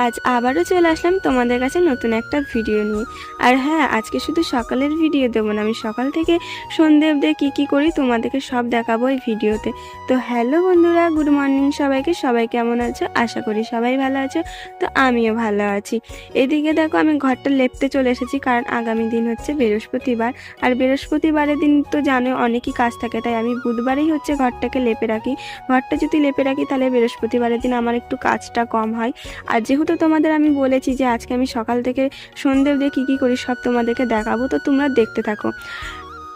আজ আবারও চলে আসলাম তোমাদের কাছে নতুন একটা ভিডিও নিয়ে। আর হ্যাঁ, আজকে শুধু সকালের ভিডিও দেবো না, আমি সকাল থেকে সন্ধে অবধি কী করি তোমাদেরকে সব দেখাবো এই ভিডিওতে। তো হ্যালো বন্ধুরা, গুড মর্নিং সবাইকে। সবাই কেমন আছো? আশা করি সবাই ভালো আছো। তো আমিও ভালো আছি। এদিকে দেখো, আমি ঘরটা লেপতে চলে এসেছি, কারণ আগামী দিন হচ্ছে বৃহস্পতিবার। আর বৃহস্পতিবারের দিন তো জানো অনেকই কাজ থাকে, তাই আমি বুধবারেই হচ্ছে ঘরটাকে লেপে রাখি। ঘরটা যদি লেপে রাখি তাহলে বৃহস্পতিবারের দিন আমার একটু কাজটা কম হয়। আর যেহেতু তোমাদের আমি বলেছি যে আজকে আমি সকাল থেকে সন্ধে অবধি কী করি সব তোমাদেরকে দেখাবো, তো তোমরা দেখতে থাকো।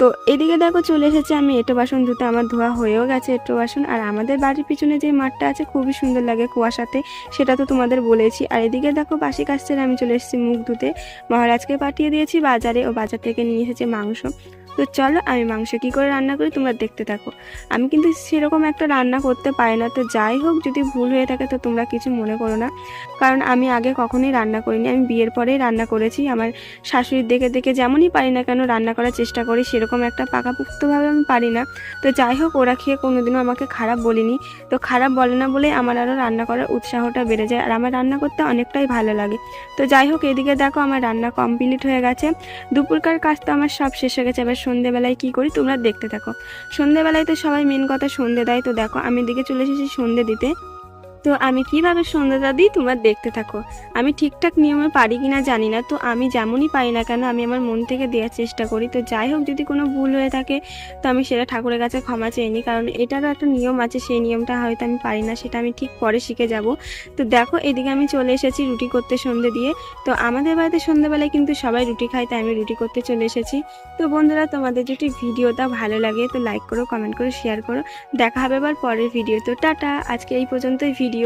তো এদিকে দেখো চলে এসেছে, আমি এঁটো বাসন ধুতে, আমার ধোয়া হয়েও গেছে এঁটো বাসন। আর আমাদের বাড়ির পিছনে যে মাঠটা আছে খুবই সুন্দর লাগে কুয়াশাতে, সেটা তো তোমাদের বলেছি। আর এদিকে দেখো বাসি কাজ ছেড়ে আমি চলে এসেছি মুখ ধুতে। মহারাজকে পাঠিয়ে দিয়েছি বাজারে, ও বাজার থেকে নিয়ে এসেছে মাংস। তো চলো আমি মাংস কী করে রান্না করি তোমরা দেখতে থাকো। আমি কিন্তু সেরকম একটা রান্না করতে পারি না, তো যাই হোক যদি ভুল হয়ে থাকে তো তোমরা কিছু মনে করো না, কারণ আমি আগে কখনোই রান্না করিনি, আমি বিয়ের পরেই রান্না করেছি। আমার শাশুড়ির দেখে দেখে যেমনই পারি না কেন রান্না করার চেষ্টা করি, সেরকম একটা পাকাপোক্তভাবে আমি পারি না। তো যাই হোক, ওরা খেয়ে কোনোদিনও আমাকে খারাপ বলিনি। তো খারাপ বলে না বলেই আমার আরও রান্না করার উৎসাহটা বেড়ে যায়, আর আমার রান্না করতে অনেকটাই ভালো লাগে। তো যাই হোক, এদিকে দেখো আমার রান্না কমপ্লিট হয়ে গেছে। দুপুরকার কাজ তো আমার সব শেষ হয়ে গেছে। এবার সন্ধেবেলায় কী করি তোমরা দেখতে থাকো। সন্ধেবেলায় তো সবাই মেন কথা সন্ধে দেয়, তো দেখো আমি এদিকে চলে এসেছি সন্ধে দিতে। তো আমি কিভাবে সন্ধ্যাটা দিই তোমরা দেখতে থাকো। আমি ঠিকঠাক নিয়মে পারি কিনা জানি না, তো আমি যেমনই পারি না কেন আমি আমার মন থেকে দেওয়ার চেষ্টা করি। তো যাই হোক, যদি কোনো ভুল হয়ে থাকে তো আমি সেটা ঠাকুরের কাছে ক্ষমা চেয়ে নিই, কারণ এটারও একটা নিয়ম আছে, সেই নিয়মটা হয়তো আমি পারি না, সেটা আমি ঠিক পরে শিখে যাব। তো দেখো এদিকে আমি চলে এসেছি রুটি করতে সন্ধে দিয়ে। তো আমাদের বাড়িতে সন্ধ্যাবেলায় কিন্তু সবাই রুটি খায়, তাই আমি রুটি করতে চলে এসেছি। তো বন্ধুরা, তোমাদের যদি ভিডিওটা ভালো লাগে তো লাইক করো, কমেন্ট করো, শেয়ার করো। দেখা হবে আবার পরের ভিডিও। তো টাটা, আজকে এই পর্যন্তই ভিডিও।